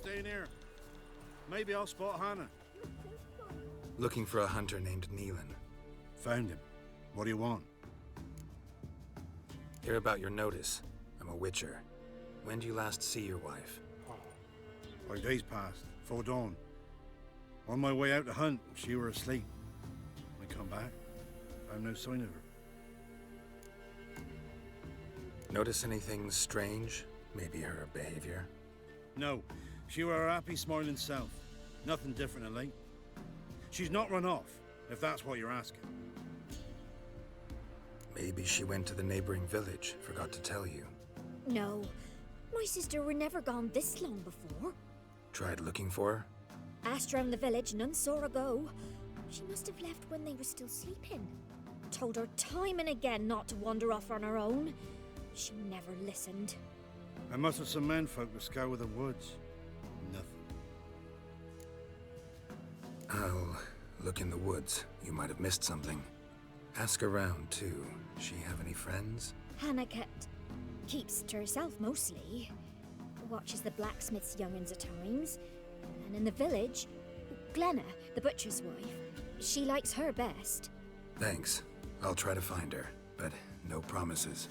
staying here. Maybe I'll spot Hannah. Looking for a hunter named Neelan. Found him. What do you want? Hear about your notice. I'm a witcher. When did you last see your wife? 5 days passed, 'fore dawn. On my way out to hunt, she were asleep. I come back, found no sign of her. Notice anything strange? Maybe her behavior? No, she were her happy, smiling self. Nothing different than late. She's not run off, if that's what you're asking. Maybe she went to the neighboring village, forgot to tell you. No, my sister were never gone this long before. Tried looking for her? Asked round the village, none saw her go. She must have left when they were still sleeping. Told her time and again not to wander off on her own. She never listened. I must have some menfolk to scour the woods. Nothing. I'll look in the woods. You might have missed something. Ask around, too. She have any friends? Hannah keeps to herself mostly. Watches the blacksmith's young'uns at times. And in the village, Glenna, the butcher's wife, she likes her best. Thanks. I'll try to find her, but no promises.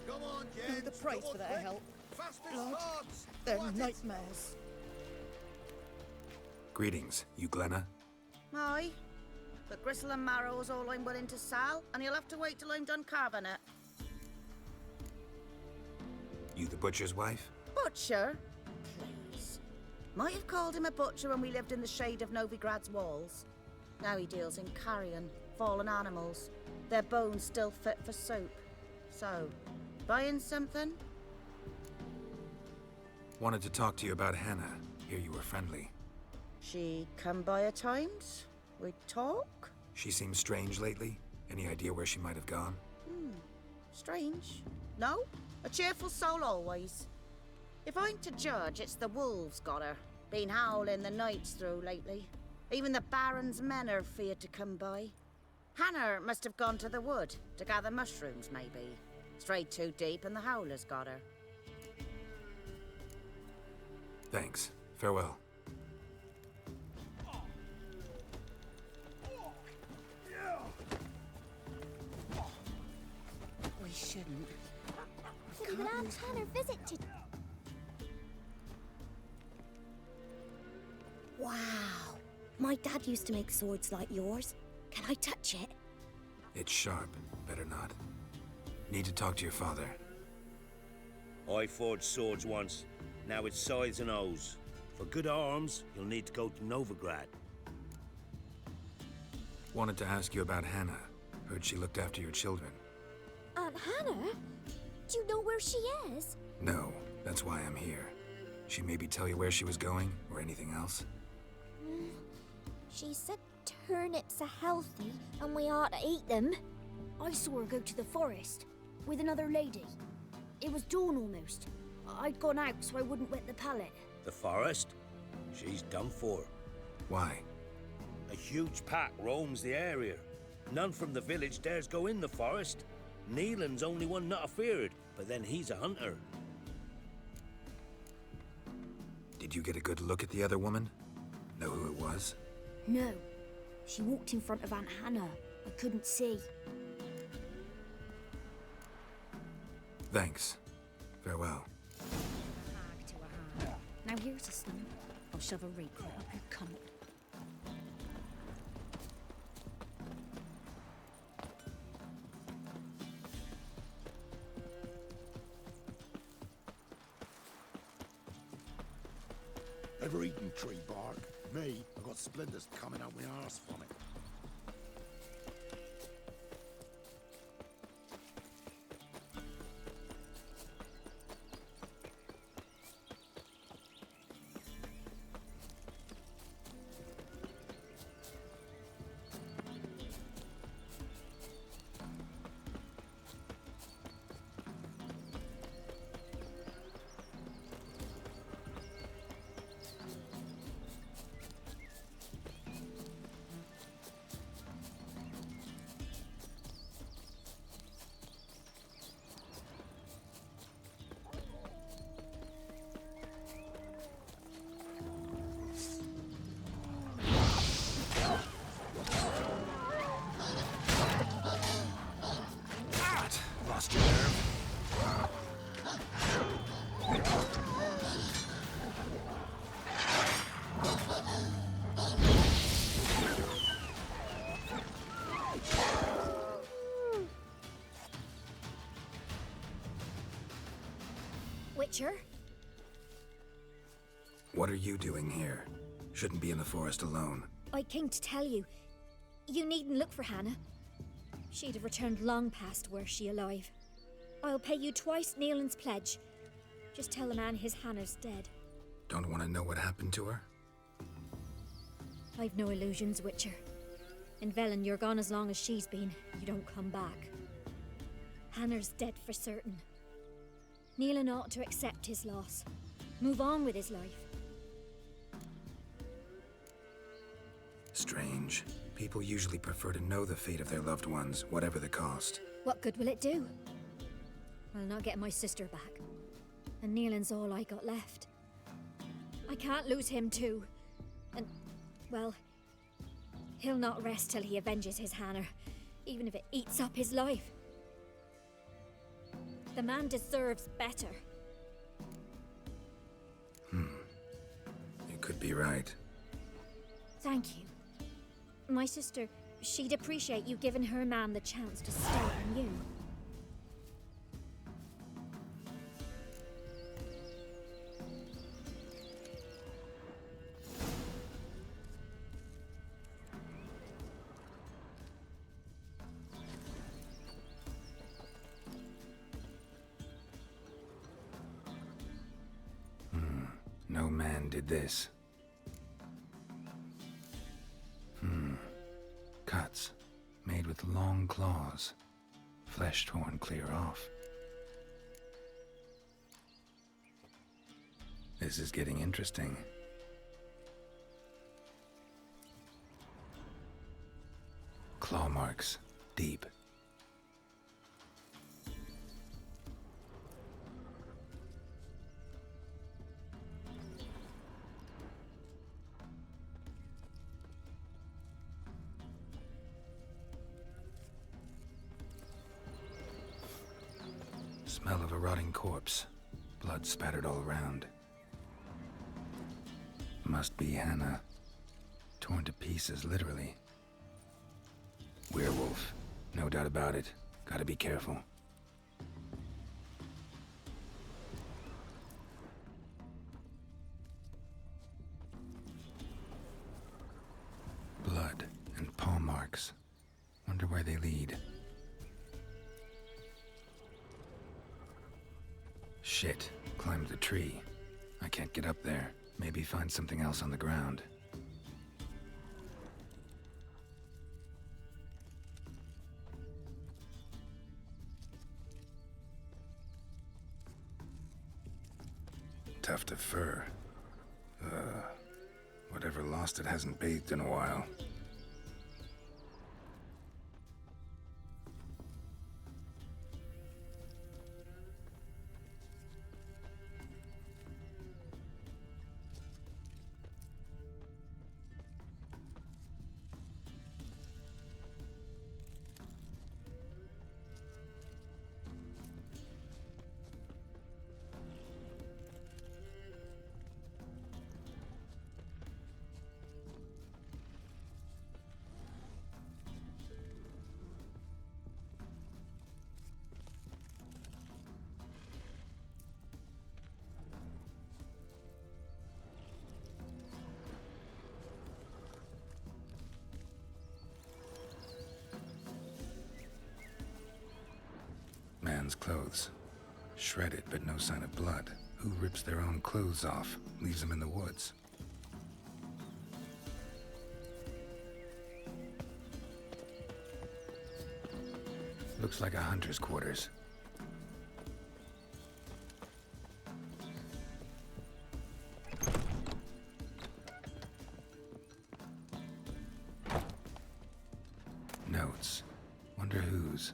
Come on, Pay kids. the price for that help. Fast as Lord, swords. they're What is- nightmares. Greetings, you Glenna? Aye. But gristle and marrow's all I'm willing to sell, and you'll have to wait till I'm done carving it. You the butcher's wife? Butcher? Please. Might have called him a butcher when we lived in the shade of Novigrad's walls. Now he deals in carrion, fallen animals. Their bones still fit for soup. So, buying something? Wanted to talk to you about Hannah. Hear you were friendly. She come by at times? We talk? She seems strange lately. Any idea where she might have gone? Strange. No? A cheerful soul always. If I'm to judge, it's the wolves got her. Been howling the nights through lately. Even the Baron's men are feared to come by. Hannah must have gone to the wood to gather mushrooms, maybe. Strayed too deep and the howlers got her. Thanks. Farewell. We shouldn't. We will have Hannah visited. Wow. My dad used to make swords like yours. Can I touch it? It's sharp. Better not. Need to talk to your father. I forged swords once. Now it's scythes and hoes. For good arms, you'll need to go to Novigrad. Wanted to ask you about Hannah. Heard she looked after your children. Aunt Hannah? Do you know where she is? No, that's why I'm here. She maybe tell you where she was going, or anything else? She said turnips are healthy and we ought to eat them. I saw her go to the forest with another lady. It was dawn almost. I'd gone out so I wouldn't wet the pallet. The forest? She's done for. Why? A huge pack roams the area. None from the village dares go in the forest. Neelan's only one not afeared, but then he's a hunter. Did you get a good look at the other woman? Know who it was? No. She walked in front of Aunt Hannah. I couldn't see. Thanks. Farewell. Hag to a hag. Now here's a stump. I'll shove a rake right up your cunt. Ever eaten tree bark? Me, I got splinters coming out my arse from it. Witcher. What are you doing here? Shouldn't be in the forest alone. I came to tell you. You needn't look for Hannah. She'd have returned long past were she alive. I'll pay you twice Neelan's pledge. Just tell the man his Hannah's dead. Don't want to know what happened to her? I've no illusions, Witcher. In Velen, you're gone as long as she's been. You don't come back. Hannah's dead for certain. Neelan ought to accept his loss. Move on with his life. Strange. People usually prefer to know the fate of their loved ones, whatever the cost. What good will it do? I'll not get my sister back. And Neelan's all I got left. I can't lose him too. And, well, he'll not rest till he avenges his Hannah, even if it eats up his life. The man deserves better. You could be right. Thank you. My sister, she'd appreciate you giving her man the chance to stay on you. No man did this. Cuts, made with long claws. Flesh torn clear off. This is getting interesting. Claw marks, deep. Smell of a rotting corpse. Blood spattered all around. Must be Hannah. Torn to pieces, literally. Werewolf. No doubt about it. Gotta be careful. Blood and paw marks. Wonder where they lead. Shit. Climbed the tree. I can't get up there. Maybe find something else on the ground. Tuft of fur. Whatever lost it hasn't bathed in a while. Man's clothes. Shredded, but no sign of blood. Who rips their own clothes off, leaves them in the woods? Looks like a hunter's quarters. Notes. Wonder whose.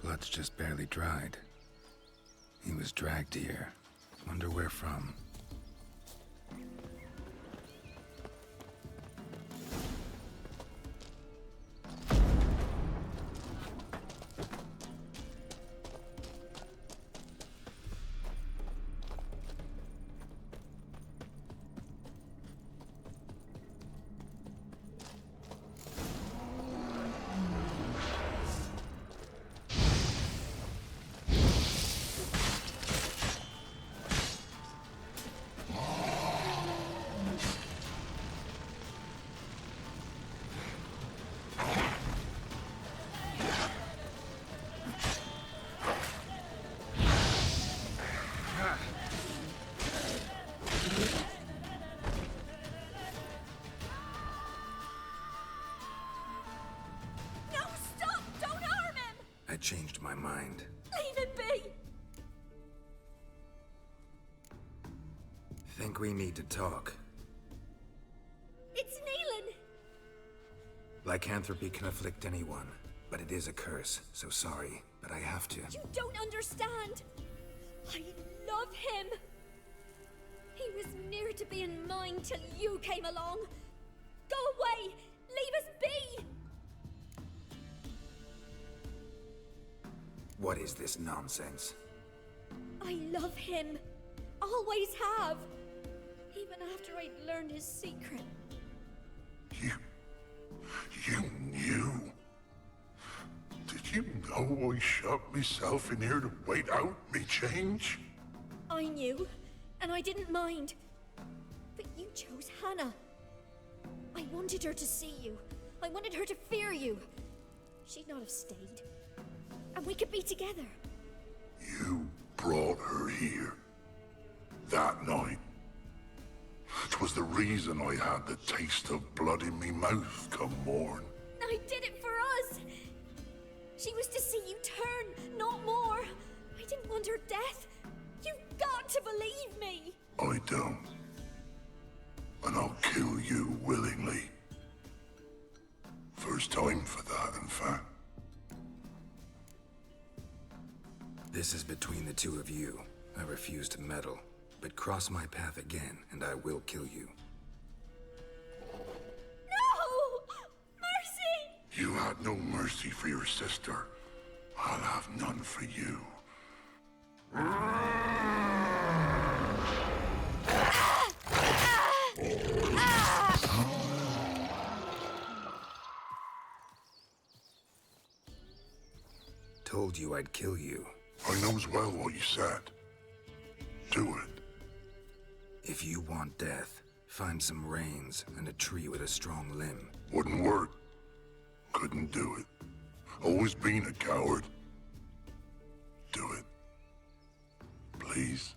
Blood's just barely dried. He was dragged here. Wonder where from. changed my mind. Leave him be! Think we need to talk. It's Neelan! Lycanthropy can afflict anyone, but it is a curse, so sorry, but I have to. You don't understand. I love him. He was near to being mine till you came along. Go away! Leave us be! What is this nonsense? I love him. Always have. Even after I'd learned his secret. You knew? Did you know I shut myself in here to wait out me change? I knew, and I didn't mind. But you chose Hannah. I wanted her to see you. I wanted her to fear you. She'd not have stayed. And we could be together. You brought her here. That night. 'Twas the reason I had the taste of blood in me mouth come morn. I did it for us. She was to see you turn, not more. I didn't want her death. You've got to believe me. I don't. And I'll kill you willingly. First time for that, in fact. This is between the two of you. I refuse to meddle, but cross my path again, and I will kill you. No! Mercy! You had no mercy for your sister. I'll have none for you. Told you I'd kill you. I knows well what you said. Do it. If you want death, find some reins and a tree with a strong limb. Wouldn't work. Couldn't do it. Always been a coward. Do it. Please.